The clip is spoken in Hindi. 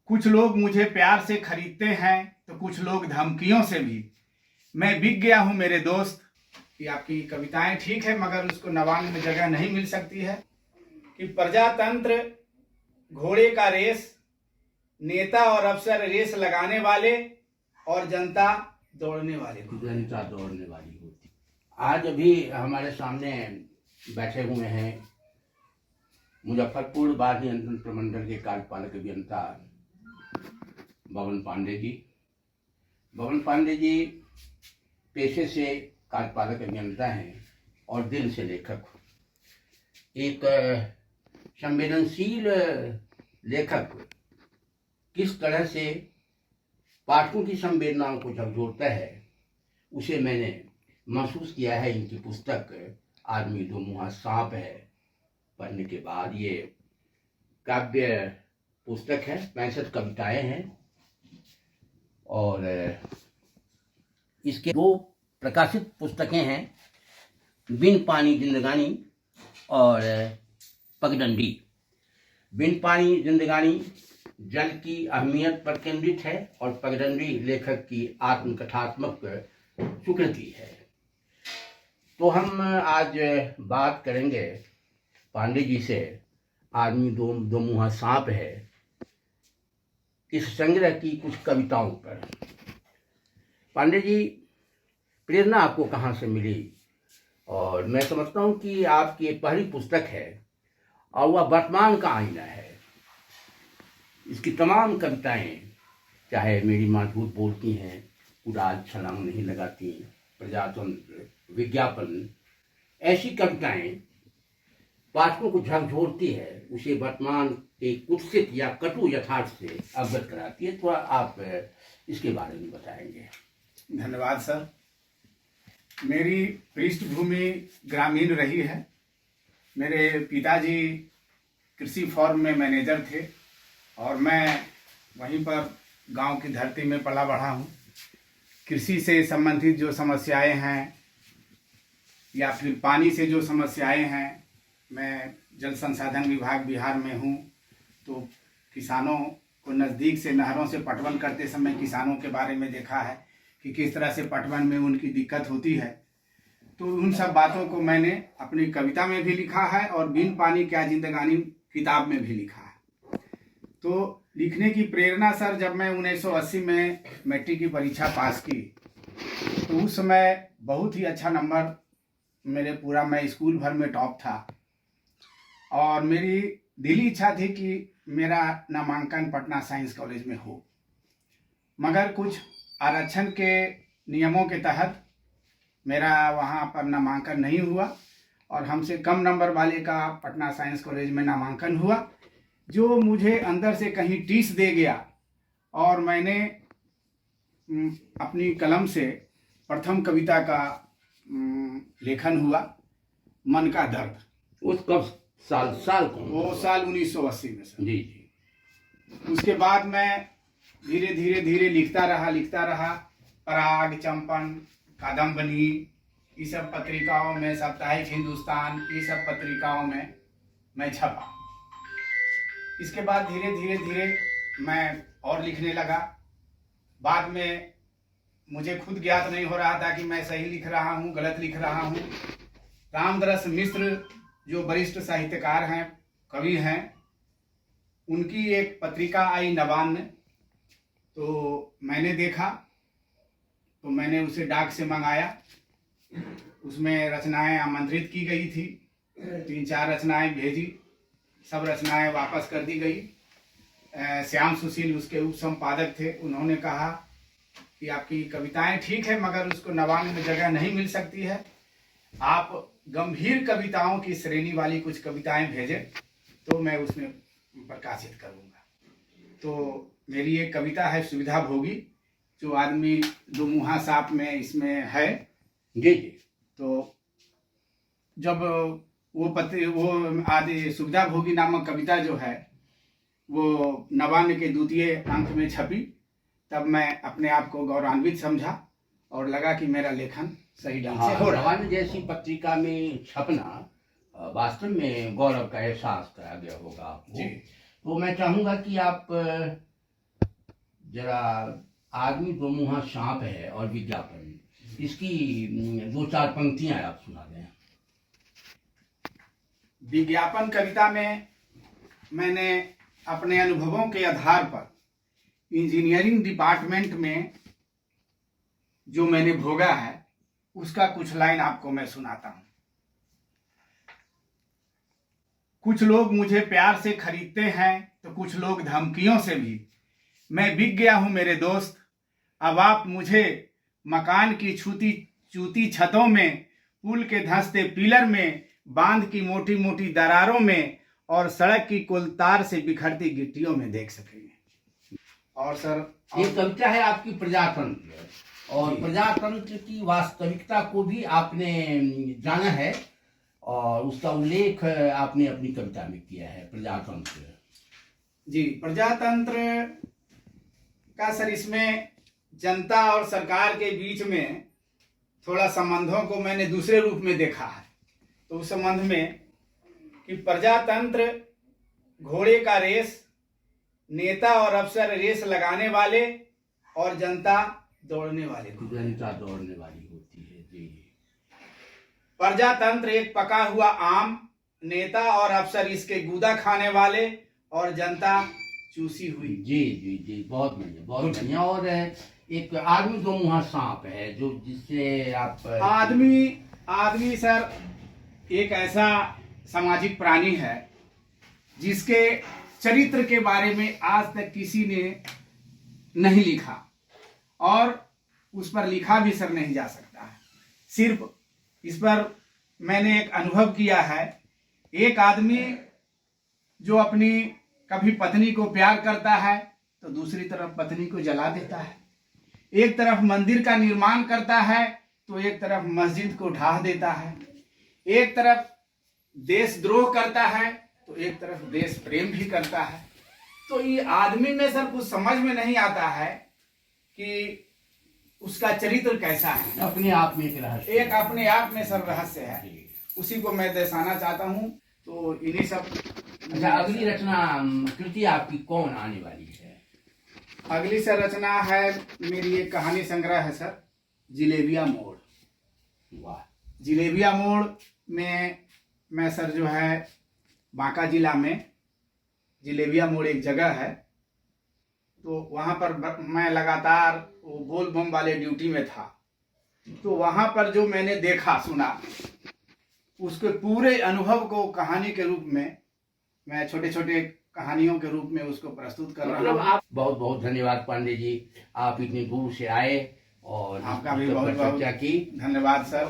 कुछ लोग मुझे प्यार से खरीदते हैं तो कुछ लोग धमकियों से भी। मैं बिक गया हूँ मेरे दोस्त। कि आपकी कविताएं ठीक है मगर उसको नवान्न में जगह नहीं मिल सकती है। कि प्रजातंत्र घोड़े का रेस, नेता और अफसर रेस लगाने वाले और जनता दौड़ने वाले। जनता दौड़ने वाली होती। आज अभी हमारे सामने बैठे हुए हैं मुजफ्फरपुर बाढ़ नियंत्रण प्रमंडल के कार्यपालक अभियंता बबन पांडे जी। बबन पांडे जी पेशे से कार्यपालक अभियंता हैं और दिल से लेखक। एक संवेदनशील लेखक किस तरह से पाठकों की संवेदनाओं को झकझोरता है उसे मैंने महसूस किया है। इनकी पुस्तक आदमी दो मुहा सांप है पढ़ने के बाद। ये काव्य पुस्तक है, 65 कविताएं हैं और इसके 2 प्रकाशित पुस्तकें हैं, बिन पानी जिंदगानी और पगडंडी। बिन पानी जिंदगानी जल की अहमियत पर केंद्रित है और पगडंडी लेखक की आत्मकथात्मक स्वीकृति है। तो हम आज बात करेंगे पांडे जी से आदमी दो मुहा सांप है इस संग्रह की कुछ कविताओं पर। पांडे जी, प्रेरणा आपको कहाँ से मिली? और मैं समझता हूँ कि आपकी ये पहली पुस्तक है और वह वर्तमान का आईना है। इसकी तमाम कविताएं, चाहे मेरी माँ झूठ बोलती हैं, उड़ान छलांग नहीं लगाती, प्रजातंत्र, विज्ञापन, ऐसी कविताएं पाठकों को झकझोरती है, उसे वर्तमान के कुत्सित या कटु यथार्थ से अवगत कराती है। तो आप इसके बारे में बताएंगे। धन्यवाद सर। मेरी पृष्ठभूमि ग्रामीण रही है। मेरे पिताजी कृषि फॉर्म में मैनेजर थे और मैं वहीं पर गांव की धरती में पला बढ़ा हूं। कृषि से संबंधित जो समस्याएं हैं या फिर पानी से जो समस्याएं हैं, मैं जल संसाधन विभाग बिहार में हूं, तो किसानों को नज़दीक से नहरों से पटवन करते समय किसानों के बारे में देखा है कि किस तरह से पटवन में उनकी दिक्कत होती है। तो उन सब बातों को मैंने अपनी कविता में भी लिखा है और बिन पानी क्या जिंदगानी किताब में भी लिखा है। तो लिखने की प्रेरणा सर, जब मैं 1980 में मैट्रिक की परीक्षा पास की तो उस समय बहुत ही अच्छा नंबर मेरे पूरा, मैं स्कूल भर में टॉप था और मेरी दिली इच्छा थी कि मेरा नामांकन पटना साइंस कॉलेज में हो। मगर कुछ आरक्षण के नियमों के तहत मेरा वहाँ पर नामांकन नहीं हुआ और हमसे कम नंबर वाले का पटना साइंस कॉलेज में नामांकन हुआ, जो मुझे अंदर से कहीं टीस दे गया। और मैंने अपनी कलम से प्रथम कविता का लेखन हुआ, मन का दर्द। उस कब साल कौन? वो साल 1980 में सर। जी जी। उसके बाद मैं धीरे धीरे लिखता रहा। पराग, चंपन, कादम्बनी, ये सब पत्रिकाओं में, साप्ताहिक हिंदुस्तान, ये सब पत्रिकाओं में मैं छपा। इसके बाद धीरे मैं और लिखने लगा। बाद में मुझे खुद ज्ञात नहीं हो रहा था कि मैं सही लिख रहा हूँ, गलत लिख रहा हूँ। रामदरस मिश्र जो वरिष्ठ साहित्यकार हैं, कवि हैं, उनकी एक पत्रिका आई नवान्न, तो मैंने देखा तो मैंने उसे डाक से मंगाया। उसमें रचनाएं आमंत्रित की गई थी, 3-4 रचनाएं भेजी, सब रचनाएं वापस कर दी गई। श्याम सुशील उसके उप संपादक थे, उन्होंने कहा कि आपकी कविताएं ठीक है मगर उसको नवान्न में जगह नहीं मिल सकती है, आप गंभीर कविताओं की श्रेणी वाली कुछ कविताएं भेजें तो मैं उसमें प्रकाशित करूंगा। तो मेरी एक कविता है सुविधा भोगी, जो आदमी दो मुहा सांप में इसमें है। जी जी। तो जब वो आदि सुविधा भोगी नामक कविता जो है वो नवान्न के द्वितीय अंक में छपी, तब मैं अपने आप को गौरवान्वित समझा और लगा कि मेरा लेखन सही ढंग से हो रहा है। नवान्न जैसी पत्रिका में छपना वास्तव में गौरव का एहसास करा गया होगा आपको। जी। तो मैं चाहूँगा कि आप जरा आदमी दो मुहा सांप है और विज्ञापन, इसकी दो चार पंक्तियां आप सुना दें। विज्ञापन कविता में मैंने अपने अनुभवों के आधार पर इंजीनियरिंग डिपार्टमेंट में जो मैंने भोगा है उसका कुछ लाइन आपको मैं सुनाता हूं। कुछ लोग मुझे प्यार से खरीदते हैं तो कुछ लोग धमकियों से भी। मैं बिक गया हूं मेरे दोस्त, अब आप मुझे मकान की चूती छतों में, पुल के धंसते पिलर में, बांध की मोटी मोटी दरारों में और सड़क की कुल तार से बिखरती गिट्टियों में देख सकेंगे। और सर ये कविता है आपकी प्रजातंत्र, और प्रजातंत्र की वास्तविकता को भी आपने जाना है और उसका उल्लेख आपने अपनी कविता में किया है। प्रजातंत्र जी, प्रजातंत्र का सर इसमें जनता और सरकार के बीच में थोड़ा संबंधों को मैंने दूसरे रूप में देखा है। तो उस संबंध में कि प्रजातंत्र घोड़े का रेस, नेता और अफसर रेस लगाने वाले और जनता दौड़ने वाले। जनता दौड़ने वाली होती है जी। प्रजातंत्र एक पका हुआ आम, नेता और अफसर इसके गूदा खाने वाले और जनता चूसी हुई। जी जी जी, बहुत बढ़िया बहुत बढ़िया। और एक आदमी दो मुहा सांप है जो जिससे आप आदमी सर एक ऐसा सामाजिक प्राणी है जिसके चरित्र के बारे में आज तक किसी ने नहीं लिखा और उस पर लिखा भी सर नहीं जा सकता है। सिर्फ इस पर मैंने एक अनुभव किया है। एक आदमी जो अपनी कभी पत्नी को प्यार करता है तो दूसरी तरफ पत्नी को जला देता है। एक तरफ मंदिर का निर्माण करता है तो एक तरफ मस्जिद को ढा देता है। एक तरफ देशद्रोह करता है तो एक तरफ देश प्रेम भी करता है। तो ये आदमी में सर कुछ समझ में नहीं आता है कि उसका चरित्र कैसा है। अपने आप में एक रहस्य, एक अपने आप में सर रहस्य है, उसी को मैं दर्शाना चाहता हूँ। तो इन्हीं सब। अच्छा, अगली रचना कृति आपकी कौन आने वाली है? अगली सर रचना है मेरी एक कहानी संग्रह है सर, जिलेबिया मोड़। वाह। जिलेबिया मोड़ में मैं सर जो है बांका जिला में जिलेबिया मोड़ एक जगह है, तो वहाँ पर मैं लगातार वो बोल बम वाले ड्यूटी में था। तो वहाँ पर जो मैंने देखा सुना उसके पूरे अनुभव को कहानी के रूप में मैं छोटे छोटे कहानियों के रूप में उसको प्रस्तुत कर रहा हूँ। आप बहुत बहुत धन्यवाद पांडे जी, आप इतनी दूर से आए और आपका भी बहुत बहुत चर्चा की। धन्यवाद सर।